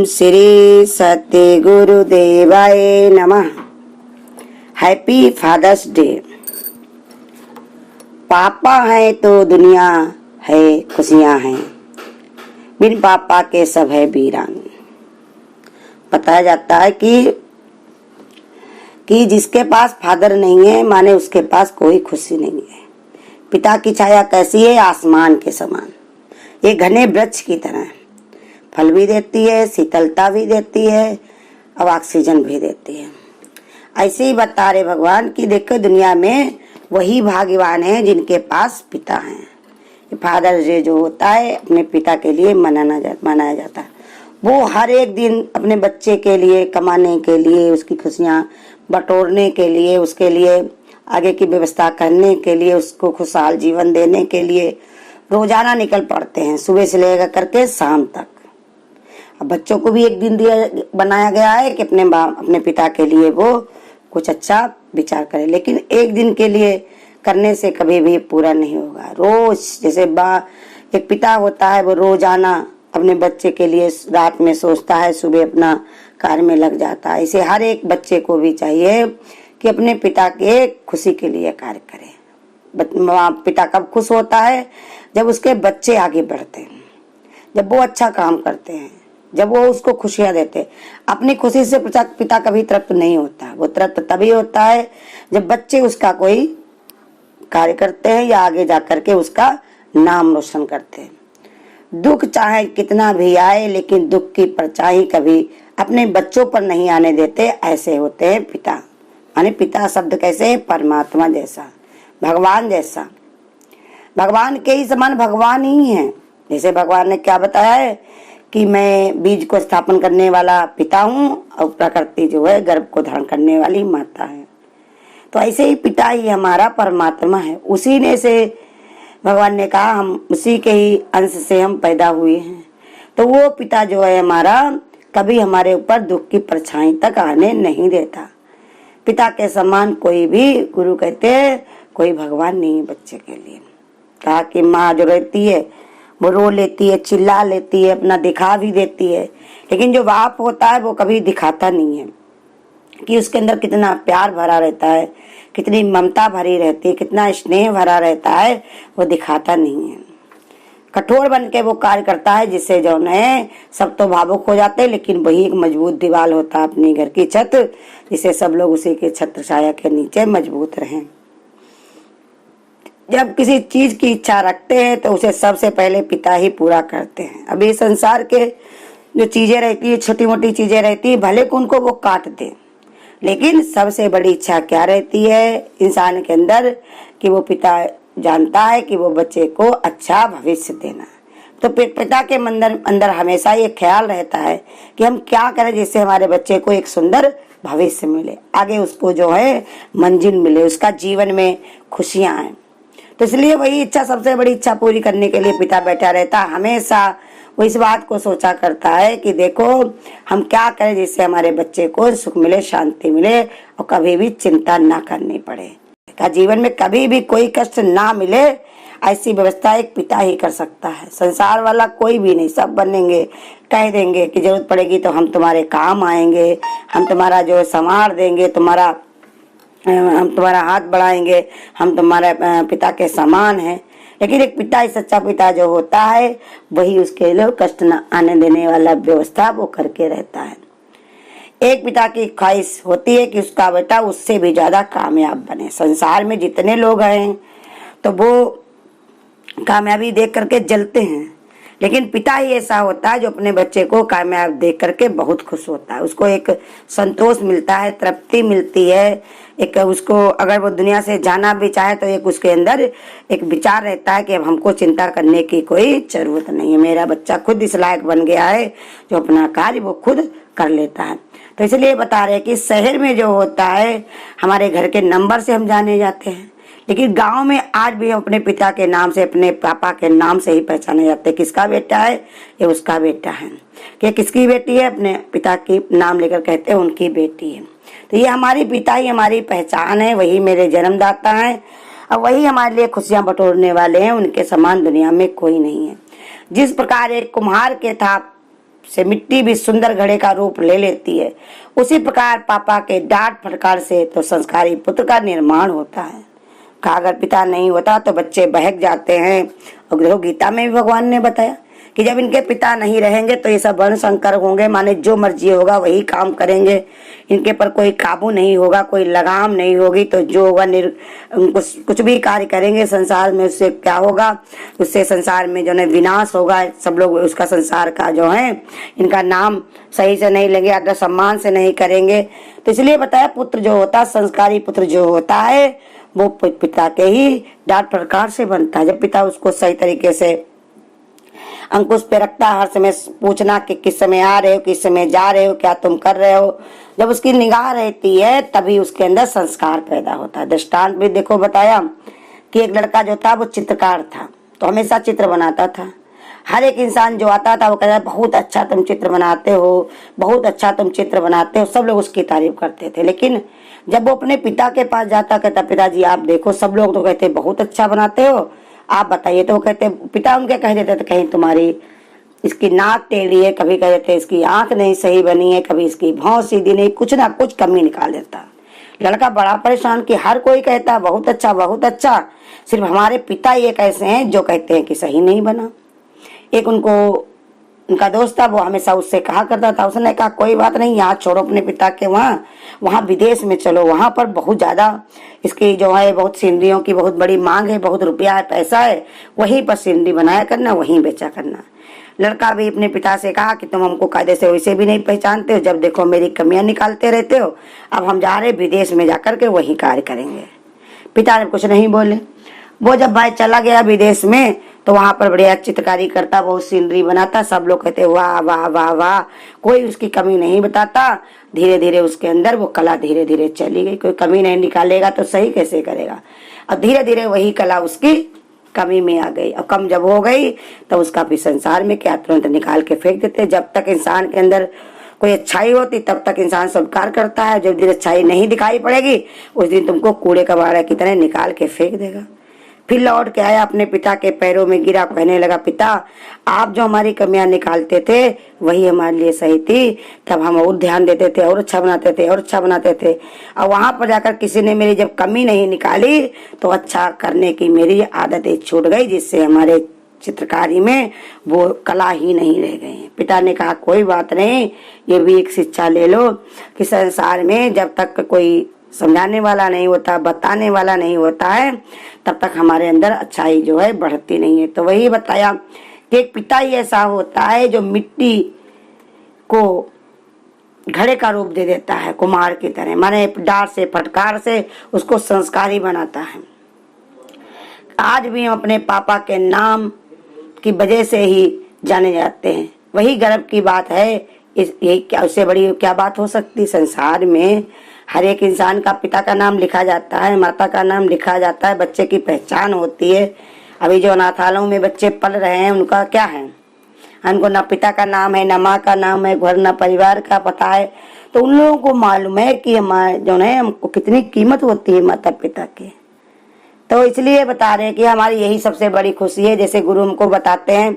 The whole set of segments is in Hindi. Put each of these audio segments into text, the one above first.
ओम श्री सत्य गुरुदेवाय नमः। Happy father's day. पापा है तो दुनिया है, खुशियां हैं, बिन पापा के सब है वीरान। बताया जाता है कि जिसके पास फादर नहीं है माने उसके पास कोई खुशी नहीं है। पिता की छाया कैसी है? आसमान के समान, ये घने वृक्ष की तरह फल भी देती है, शीतलता भी देती है और ऑक्सीजन भी देती है। ऐसे ही बता रहे भगवान कि देखो दुनिया में वही भाग्यवान है जिनके पास पिता है। फादर्स डे जो होता है अपने पिता के लिए मनाया जाता है। वो हर एक दिन अपने बच्चे के लिए, कमाने के लिए, उसकी खुशियाँ बटोरने के लिए, उसके लिए आगे की व्यवस्था करने के लिए, उसको खुशहाल जीवन देने के लिए रोजाना निकल पड़ते हैं, सुबह से लेकर करके शाम तक। अब बच्चों को भी एक दिन बनाया गया है कि अपने पिता के लिए वो कुछ अच्छा विचार करे, लेकिन एक दिन के लिए करने से कभी भी पूरा नहीं होगा। रोज जैसे एक पिता होता है वो रोजाना अपने बच्चे के लिए रात में सोचता है, सुबह अपना कार्य में लग जाता है। इसे हर एक बच्चे को भी चाहिए कि अपने पिता के खुशी के लिए कार्य करे। पिता कब खुश होता है? जब उसके बच्चे आगे बढ़ते हैं, जब वो अच्छा काम करते हैं, जब वो उसको खुशियां देते हैं। अपनी खुशी से पिता कभी तृप्त नहीं होता। वो तृप्त तभी होता है जब बच्चे उसका कोई कार्य करते हैं या आगे जाकर के उसका नाम रोशन करते हैं। दुख चाहे कितना भी आए, लेकिन दुख की परछाई कभी अपने बच्चों पर नहीं आने देते। ऐसे होते हैं पिता। माने पिता शब्द कैसे है? परमात्मा जैसा, भगवान जैसा। भगवान के ही समान भगवान ही है। जैसे भगवान ने क्या बताया है कि मैं बीज को स्थापन करने वाला पिता हूँ और प्रकृति जो है गर्भ को धारण करने वाली माता है। तो ऐसे ही पिता ही हमारा परमात्मा है। उसी ने से भगवान ने कहा हम उसी के ही अंश से हम पैदा हुए हैं। तो वो पिता जो है हमारा कभी हमारे ऊपर दुख की परछाई तक आने नहीं देता। पिता के समान कोई भी, गुरु कहते हैं, कोई भगवान नहीं है बच्चे के लिए। कहा कि माँ जो रहती है वो रो लेती है, चिल्ला लेती है, अपना दिखा भी देती है, लेकिन जो बाप होता है वो कभी दिखाता नहीं है कि उसके अंदर कितना प्यार भरा रहता है, कितनी ममता भरी रहती है, कितना स्नेह भरा रहता है, वो दिखाता नहीं है। कठोर बन के वो कार्य करता है जिससे जो है सब तो भावुक हो जाते हैं, लेकिन वही एक मजबूत दीवार होता है अपने घर की छत, जिससे सब लोग उसी के छत्र छाया के नीचे मजबूत रहें। जब किसी चीज की इच्छा रखते हैं तो उसे सबसे पहले पिता ही पूरा करते हैं। अब ये संसार के जो चीजें रहती है, छोटी मोटी चीजें रहती है, भले को उनको वो काट दे, लेकिन सबसे बड़ी इच्छा क्या रहती है इंसान के अंदर? कि वो पिता जानता है कि वो बच्चे को अच्छा भविष्य देना। तो पिता के अंदर हमेशा ये ख्याल रहता है कि हम क्या करें जिससे हमारे बच्चे को एक सुंदर भविष्य मिले, आगे उसको जो है मंजिल मिले, उसका जीवन में खुशियां आए। तो इसलिए वही इच्छा, सबसे बड़ी इच्छा पूरी करने के लिए पिता बैठा रहता है। हमेशा वो इस बात को सोचा करता है कि देखो हम क्या करें जिससे हमारे बच्चे को सुख मिले, शांति मिले और कभी भी चिंता ना करनी पड़े, का जीवन में कभी भी कोई कष्ट ना मिले। ऐसी व्यवस्था एक पिता ही कर सकता है। संसार वाला कोई भी नहीं। सब बनेंगे, कह देंगे कि जरूरत पड़ेगी तो हम तुम्हारे काम आएंगे, हम तुम्हारा जो संभाल देंगे, हम तुम्हारा हाथ बढ़ाएंगे, हम तुम्हारे पिता के समान हैं। लेकिन एक पिता ही सच्चा पिता जो होता है वही उसके लिए कष्ट न आने देने वाला व्यवस्था वो करके रहता है। एक पिता की ख्वाहिश होती है कि उसका बेटा उससे भी ज्यादा कामयाब बने। संसार में जितने लोग हैं तो वो कामयाबी देख करके जलते हैं, लेकिन पिता ही ऐसा होता है जो अपने बच्चे को कामयाब देख करके बहुत खुश होता है। उसको एक संतोष मिलता है, तृप्ति मिलती है। एक उसको अगर वो दुनिया से जाना भी चाहे तो एक उसके अंदर एक विचार रहता है कि अब हमको चिंता करने की कोई जरूरत नहीं है, मेरा बच्चा खुद इस लायक बन गया है जो अपना कार्य वो खुद कर लेता है। तो इसलिए बता रहे हैं कि शहर में जो होता है हमारे घर के नंबर से हम जाने जाते हैं, लेकिन गांव में आज भी हम अपने पिता के नाम से, अपने पापा के नाम से ही पहचाने जाते हैं। किसका बेटा है? ये उसका बेटा है। कि किसकी बेटी है? अपने पिता की नाम लेकर कहते हैं उनकी बेटी है। तो ये हमारी पिता ही हमारी पहचान है, वही मेरे जन्मदाता है और वही हमारे लिए खुशियां बटोरने वाले हैं। उनके समान दुनिया में कोई नहीं है। जिस प्रकार एक कुम्हार के था से मिट्टी भी सुंदर घड़े का रूप ले लेती है, उसी प्रकार पापा के डांट फटकार से तो संस्कारी पुत्र का निर्माण होता है। कहा अगर पिता नहीं होता तो बच्चे बहक जाते हैं। और देखो गीता में भी भगवान ने बताया कि जब इनके पिता नहीं रहेंगे तो ये सब वर्ण संकर होंगे, माने जो मर्जी होगा वही काम करेंगे, इनके पर कोई काबू नहीं होगा, कोई लगाम नहीं होगी, तो जो होगा कुछ भी कार्य करेंगे संसार में, उससे क्या होगा, उससे संसार में जो है विनाश होगा। सब लोग उसका संसार का जो है इनका नाम सही से नहीं लेंगे, आदर सम्मान से नहीं करेंगे। तो इसलिए बताया पुत्र जो होता है, संस्कारी पुत्र जो होता है वो पिता के ही डांट फटकार से बनता है। जब पिता उसको सही तरीके से अंकुश पे रखता, हर समय पूछना कि किस समय आ रहे हो, किस समय जा रहे हो, क्या तुम कर रहे हो, जब उसकी निगाह रहती है तभी उसके अंदर संस्कार पैदा होता है। दृष्टांत भी देखो बताया कि एक लड़का जो था वो चित्रकार था, तो हमेशा चित्र बनाता था। हर एक इंसान जो आता था वो कहता बहुत अच्छा तुम चित्र बनाते हो, बहुत अच्छा तुम चित्र बनाते हो, सब लोग उसकी तारीफ करते थे। लेकिन जब वो अपने पिता के पास जाता, कहता पिताजी आप देखो सब लोग तो कहते बहुत अच्छा बनाते हो, आप बताइए। तो वो कहते, पिता उनके कह देते थे कहीं तुम्हारी इसकी नाक टेढ़ी है, कभी कह देते इसकी आंख नहीं सही बनी है, कभी इसकी भौं सीधी नहीं, कुछ ना कुछ कमी निकाल देता। लड़का बड़ा परेशान कि हर कोई कहता बहुत अच्छा बहुत अच्छा, सिर्फ हमारे पिता ये कैसे हैं जो कहते हैं कि सही नहीं बना। एक उनका दोस्त था, वो हमेशा उससे कहा करता था, उसने कहा कोई बात नहीं, यहाँ छोड़ो अपने पिता के वहाँ विदेश में चलो, वहाँ पर बहुत ज्यादा इसकी जो है बहुत सीनरियों की बहुत बड़ी मांग है, बहुत रुपया है, पैसा है, वहीं पर सीनरी बनाया करना, वहीं बेचा करना। लड़का भी अपने पिता से कहा कि तुम हमको कायदे से वैसे भी नहीं पहचानते हो, जब देखो मेरी कमियां निकालते रहते हो, अब हम जा रहे विदेश में जाकर के वही कार्य करेंगे। पिता ने कुछ नहीं बोले। वो जब भाई चला गया विदेश में तो वहां पर बढ़िया चित्रकारी करता, बहुत सीनरी बनाता, सब लोग कहते वाह वाह वाह वाह, कोई उसकी कमी नहीं बताता। धीरे धीरे उसके अंदर वो कला धीरे धीरे चली गई, कोई कमी नहीं निकालेगा तो सही कैसे करेगा। और धीरे धीरे वही कला उसकी कमी में आ गई। और कम जब हो गई तो उसका भी संसार में क्या तुरंत निकाल के फेंक देते। जब तक इंसान के अंदर कोई अच्छाई होती तब तक इंसान स्वीकार करता है, जब दिन अच्छाई नहीं दिखाई पड़ेगी उस दिन तुमको कूड़े कबाड़ा की तरह निकाल के फेंक देगा। फिर लौट के आया, अपने पिता के पैरों में गिरा, कहने लगा पिता आप जो हमारी कमियां निकालते थे वही हमारे लिए सही थी, तब हम और ध्यान देते थे और अच्छा बनाते थे और अच्छा बनाते थे। और वहां पर जाकर किसी ने मेरी जब कमी नहीं निकाली तो अच्छा करने की मेरी आदतें छूट गई, जिससे हमारे चित्रकारी में वो कला ही नहीं रह गई। पिता ने कहा कोई बात नहीं, ये भी एक शिक्षा ले लो कि संसार में जब तक कोई समझाने वाला नहीं होता, बताने वाला नहीं होता है, तब तक हमारे अंदर अच्छाई जो है बढ़ती नहीं है। तो वही बताया कि एक पिता ही ऐसा होता है जो मिट्टी को घड़े का रूप दे देता है, कुम्हार की तरह, माने डांट से फटकार से उसको संस्कारी बनाता है। आज भी हम अपने पापा के नाम की वजह से ही जाने जाते हैं, वही गर्व की बात है। यही क्या, उससे बड़ी क्या बात हो सकती। संसार में हर एक इंसान का पिता का नाम लिखा जाता है, माता का नाम लिखा जाता है, बच्चे की पहचान होती है। अभी जो अनाथालयों में बच्चे पल रहे हैं उनका क्या है, उनको ना पिता का नाम है, ना माँ का नाम है, घर ना परिवार का पता है। तो उन लोगों को मालूम है कि हमारे जो है हमको कितनी कीमत होती है माता पिता की। तो इसलिए बता रहे हैं कि हमारी यही सबसे बड़ी खुशी है। जैसे गुरु हमको बताते हैं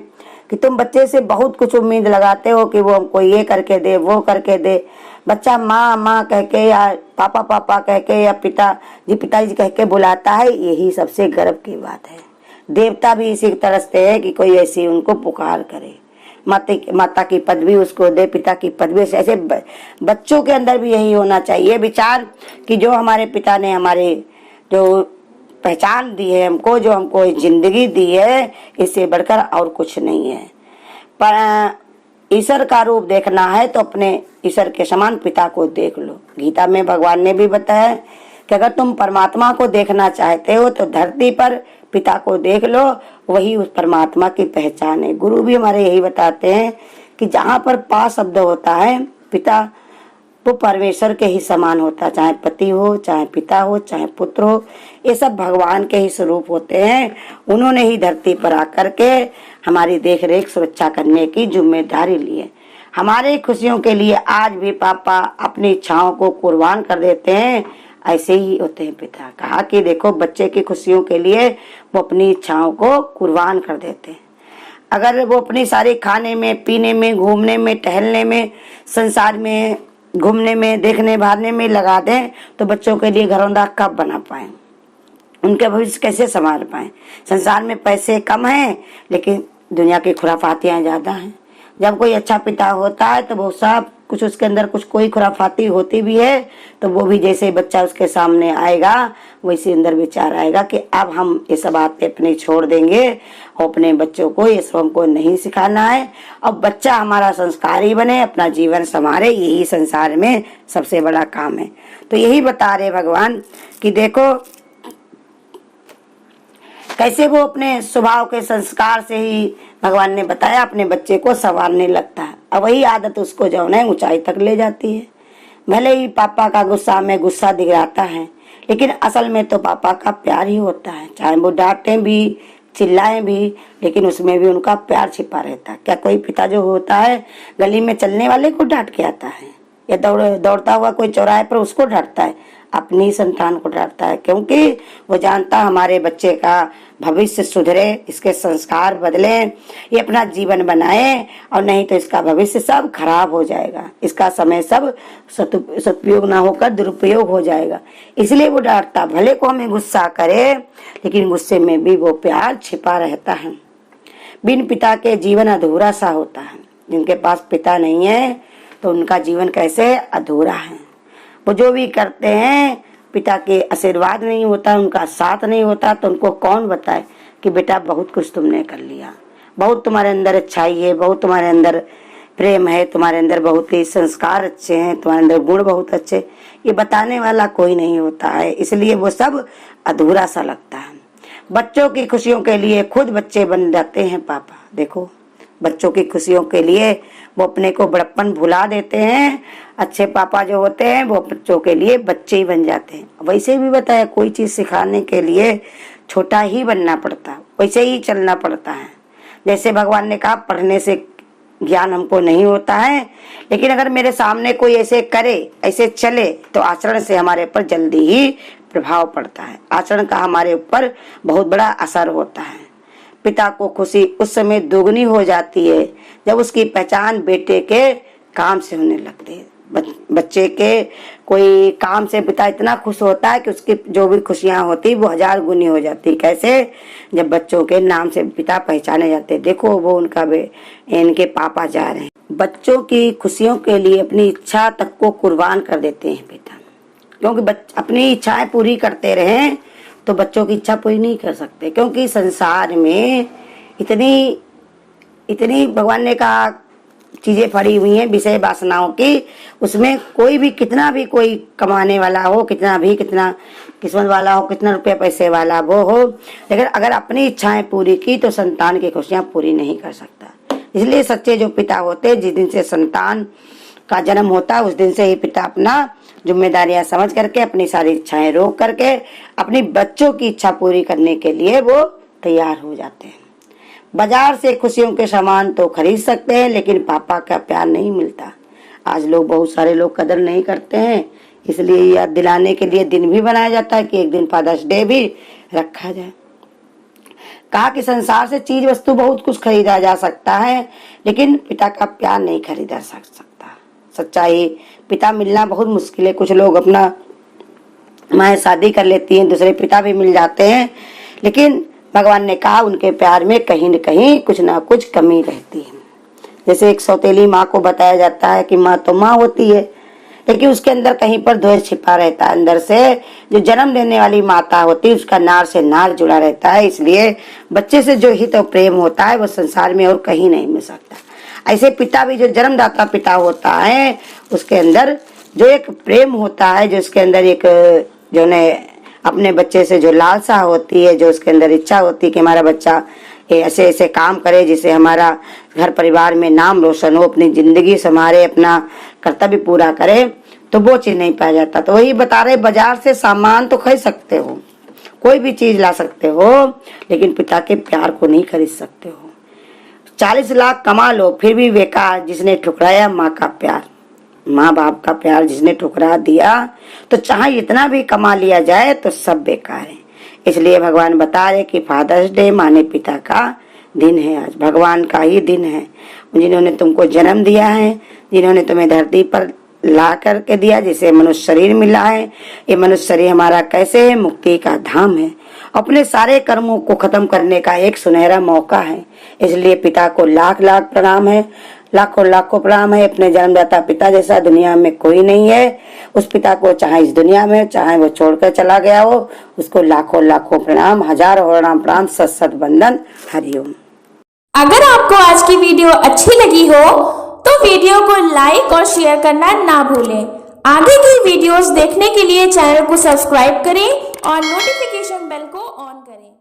कि तुम बच्चे से बहुत कुछ उम्मीद लगाते हो कि वो हमको ये करके दे वो करके दे। बच्चा माँ माँ कह के या पापा पापा कह के या पिताजी कह के बुलाता है, यही सबसे गर्व की बात है। देवता भी इसी तरसते हैं कि कोई ऐसी उनको पुकार करे, माता की पदवी उसको दे, पिता की पदवी। ऐसे बच्चों के अंदर भी यही होना चाहिए विचार कि जो हमारे पिता ने हमारे जो पहचान दी है हमको, जो हमको जिंदगी दी है, इससे बढ़कर और कुछ नहीं है। पर ईश्वर का रूप देखना है तो अपने ईश्वर के समान पिता को देख लो। गीता में भगवान ने भी बताया कि अगर तुम परमात्मा को देखना चाहते हो तो धरती पर पिता को देख लो, वही उस परमात्मा की पहचान है। गुरु भी हमारे यही बताते हैं कि जहाँ पर पा शब्द होता है पिता, वो परमेश्वर के ही समान होता है, चाहे पति हो, चाहे पिता हो, चाहे पुत्र हो, ये सब भगवान के ही स्वरूप होते हैं। उन्होंने ही धरती पर आकर के हमारी देख रेख सुरक्षा करने की जिम्मेदारी ली है। हमारे खुशियों के लिए आज भी पापा अपनी इच्छाओं को कुर्बान कर देते हैं, ऐसे ही होते हैं पिता। कहा कि देखो बच्चे की खुशियों के लिए वो अपनी इच्छाओं को कुर्बान कर देते हैं। अगर वो अपनी सारी खाने में, पीने में, घूमने में, टहलने में, संसार में घूमने में, देखने भागने में लगा दें तो बच्चों के लिए घरौंदा कब बना पाए, उनके भविष्य कैसे संभाल पाए। संसार में पैसे कम हैं लेकिन दुनिया की खुराफातियाँ ज़्यादा हैं। जब कोई अच्छा पिता होता है तो वो सब कुछ उसके अंदर कुछ कोई खुराफाती होती भी है तो वो भी जैसे बच्चा उसके सामने आएगा वैसे अंदर विचार आएगा कि अब हम ये सब बातें अपनी छोड़ देंगे और अपने बच्चों को ये सब हमको नहीं सिखाना है। अब बच्चा हमारा संस्कारी बने, अपना जीवन संवारे, यही संसार में सबसे बड़ा काम है। तो यही बता रहे भगवान कि देखो कैसे वो अपने स्वभाव के संस्कार से ही भगवान ने बताया अपने बच्चे को संवारने लगता है। अब वही आदत उसको जो है ऊंचाई तक ले जाती है। भले ही पापा का गुस्सा में गुस्सा दिखलाता है लेकिन असल में तो पापा का प्यार ही होता है। चाहे वो डांटे भी, चिल्लाए भी, लेकिन उसमें भी उनका प्यार छिपा रहता है। क्या कोई पिता जो होता है गली में चलने वाले को डांट के आता है या दौड़ता हुआ कोई चौराहे पर उसको डांटता है? अपनी संतान को डांटता है, क्योंकि वो जानता हमारे बच्चे का भविष्य सुधरे, इसके संस्कार बदले, ये अपना जीवन बनाए, और नहीं तो इसका भविष्य सब खराब हो जाएगा, इसका समय सब सदुपयोग ना होकर दुरुपयोग हो जाएगा। इसलिए वो डांटता, भले को हमें गुस्सा करे लेकिन गुस्से में भी वो प्यार छिपा रहता है। बिन पिता के जीवन अधूरा सा होता है। जिनके पास पिता नहीं है तो उनका जीवन कैसे अधूरा है। वो जो भी करते हैं पिता के आशीर्वाद नहीं होता, उनका साथ नहीं होता तो उनको कौन बताए कि बेटा बहुत कुछ तुमने कर लिया, बहुत तुम्हारे अंदर अच्छाई है, बहुत तुम्हारे अंदर प्रेम है, तुम्हारे अंदर बहुत ही संस्कार अच्छे हैं, तुम्हारे अंदर गुण बहुत अच्छे, ये बताने वाला कोई नहीं होता है। इसलिए वो सब अधूरा सा लगता है। बच्चों की खुशियों के लिए खुद बच्चे बन जाते हैं पापा। देखो बच्चों की खुशियों के लिए वो अपने को बड़प्पन भुला देते हैं। अच्छे पापा जो होते हैं वो बच्चों के लिए बच्चे ही बन जाते हैं। वैसे भी बताया कोई चीज सिखाने के लिए छोटा ही बनना पड़ता है, वैसे ही चलना पड़ता है। जैसे भगवान ने कहा पढ़ने से ज्ञान हमको नहीं होता है, लेकिन अगर मेरे सामने कोई ऐसे करे, ऐसे चले तो आचरण से हमारे ऊपर जल्दी ही प्रभाव पड़ता है। आचरण का हमारे ऊपर बहुत बड़ा असर होता है। पिता को खुशी उस समय दोगुनी हो जाती है जब उसकी पहचान बेटे के काम से होने लगती है। बच्चे के कोई काम से पिता इतना खुश होता है कि उसकी जो भी खुशियां होती वो 1000 गुनी हो जाती। कैसे? जब बच्चों के नाम से पिता पहचाने जाते। देखो वो उनका इनके पापा जा रहे हैं। बच्चों की खुशियों के लिए अपनी इच्छा तक को कुर्बान कर देते हैं पिता, क्योंकि अपनी इच्छाएं पूरी करते रहें तो बच्चों की इच्छा पूरी नहीं कर सकते। क्योंकि संसार में इतनी भगवान ने कहा चीजें पड़ी हुई हैं विषय वासनाओं की, उसमें कोई भी कितना भी कोई कमाने वाला हो, कितना किस्मत वाला हो, कितना रुपये पैसे वाला वो हो, लेकिन अगर अपनी इच्छाएं पूरी की तो संतान की खुशियां पूरी नहीं कर सकता। इसलिए सच्चे जो पिता होते हैं, जिस दिन से संतान का जन्म होता है उस दिन से ही पिता अपना जिम्मेदारियां समझ करके अपनी सारी इच्छाएं रोक करके अपनी बच्चों की इच्छा पूरी करने के लिए वो तैयार हो जाते हैं। बाजार से खुशियों के सामान तो खरीद सकते हैं लेकिन पापा का प्यार नहीं मिलता। आज बहुत सारे लोग कदर नहीं करते हैं, इसलिए याद दिलाने के लिए दिन भी बनाया जाता है कि एक दिन फादर्स डे भी रखा जाए। कहा कि संसार से चीज वस्तु बहुत कुछ खरीदा जा सकता है लेकिन पिता का प्यार नहीं खरीदा सकता। सच्चाई पिता मिलना बहुत मुश्किल है। कुछ लोग अपना माँ शादी कर लेती हैं, दूसरे पिता भी मिल जाते हैं, लेकिन भगवान ने कहा उनके प्यार में कहीं न कहीं कुछ ना कुछ कमी रहती है। जैसे एक सौतेली माँ को बताया जाता है कि माँ तो माँ होती है लेकिन उसके अंदर कहीं पर द्वेष छिपा रहता है। अंदर से जो जन्म देने वाली माता होती है उसका नार से नार जुड़ा रहता है। इसलिए बच्चे से जो हित और प्रेम होता है वो संसार में और कहीं नहीं मिल सकता। ऐसे पिता भी जो जन्मदाता पिता होता है उसके अंदर जो एक प्रेम होता है, जो उसके अंदर एक जो ने अपने बच्चे से जो लालसा होती है, जो उसके अंदर इच्छा होती है कि हमारा बच्चा ऐसे ऐसे काम करे जिससे हमारा घर परिवार में नाम रोशन हो, अपनी जिंदगी संभाले, अपना कर्तव्य पूरा करे, तो वो चीज नहीं पाया जाता। तो वही बता रहे बाजार से सामान तो खरीद सकते हो, कोई भी चीज ला सकते हो, लेकिन पिता के प्यार को नहीं खरीद सकते हो। 40 लाख कमा लो फिर भी बेकार जिसने ठुकराया माँ का प्यार, माँ बाप का प्यार जिसने ठुकरा दिया तो चाहे इतना भी कमा लिया जाए तो सब बेकार है। इसलिए भगवान बता रहे कि फादर्स डे माने पिता का दिन है, आज भगवान का ही दिन है। जिन्होंने तुमको जन्म दिया है, जिन्होंने तुम्हें धरती पर ला करके दिया, जिसे मनुष्य शरीर मिला है, ये मनुष्य शरीर हमारा कैसे है? मुक्ति का धाम है। अपने सारे कर्मों को खत्म करने का एक सुनहरा मौका है। इसलिए पिता को लाख लाख प्रणाम है, लाखों लाखों प्रणाम है। अपने जन्मदाता पिता जैसा दुनिया में कोई नहीं है। उस पिता को चाहे इस दुनिया में, चाहे वो छोड़कर चला गया हो, उसको लाखों लाखों प्रणाम, हजारों प्रणाम, सत सत वंदन। हरिओम। अगर आपको आज की वीडियो अच्छी लगी हो तो वीडियो को लाइक और शेयर करना ना भूलें। आगे की वीडियोस देखने के लिए चैनल को सब्सक्राइब करें और नोटिफिकेशन बेल को ऑन करें।